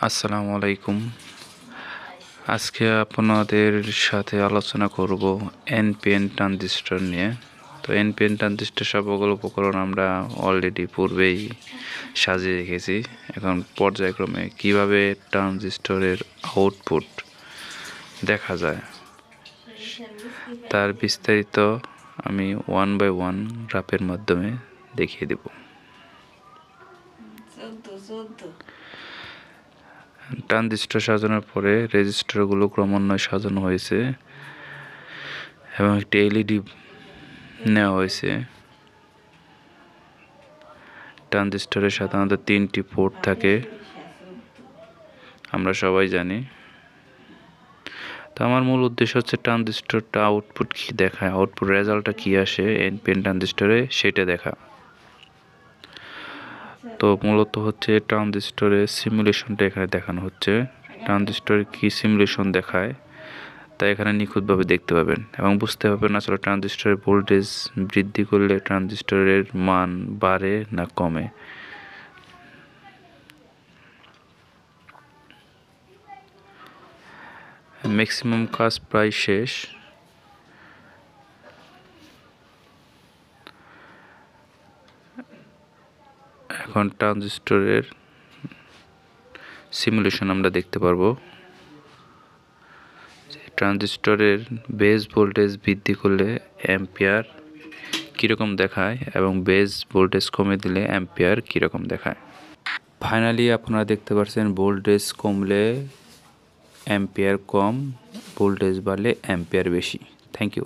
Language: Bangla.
আসসালামু আলাইকুম। আজকে আপনাদের সাথে আলোচনা করব এনপিএন ট্রানজিস্টর নিয়ে। তো এনপিএন ট্রানজিস্টর সকল উপকরণ আমরা অলরেডি পূর্বেই সাজিয়ে রেখেছি। এখন পর্যায়ক্রমে কিভাবে ট্রানজিস্টরের আউটপুট দেখা যায় তার বিস্তারিত আমি 1 বাই 1 গ্রাফের মাধ্যমে দেখিয়ে দেব। ট্রানজিস্টর সাজানোর পরে রেজিস্টারগুলো ক্রমান্বয়ে সাজানো হয়েছে এবং একটি এলইডি নেওয়া হয়েছে। ট্রানজিস্টরের সাধারণত 3টি পোর্ট থাকে, আমরা সবাই জানি। তো আমার মূল উদ্দেশ্য হচ্ছে ট্রানজিস্টরটা আউটপুট কী দেখায়, আউটপুট রেজাল্টটা কী আসে এনপিএন ট্রানজিস্টরে সেটা দেখা। তো মূলত হচ্ছে ট্রানজিস্টরের সিমুলেশনটা এখানে দেখানো হচ্ছে। ট্রানজিস্টরে কী সিমুলেশন দেখায় তা এখানে নিখুঁতভাবে দেখতে পাবেন এবং বুঝতে পারবেন আসলে ট্রানজিস্টরের ভোল্টেজ বৃদ্ধি করলে ট্রানজিস্টরের মান বাড়ে না কমে। ম্যাক্সিমাম কাজ প্রায় শেষ। এখন ট্রানজিস্টরের সিমুলেশন আমরা দেখতে পারবো। ট্রানজিস্টরের বেস ভোল্টেজ বৃদ্ধি করলে অ্যাম্পিয়ার কীরকম দেখায় এবং বেস ভোল্টেজ কমে দিলে অ্যাম্পিয়ার কীরকম দেখায়। ফাইনালি আপনারা দেখতে পাচ্ছেন ভোল্টেজ কমলে অ্যাম্পিয়ার কম, ভোল্টেজ বাড়লে অ্যাম্পিয়ার বেশি। Thank you.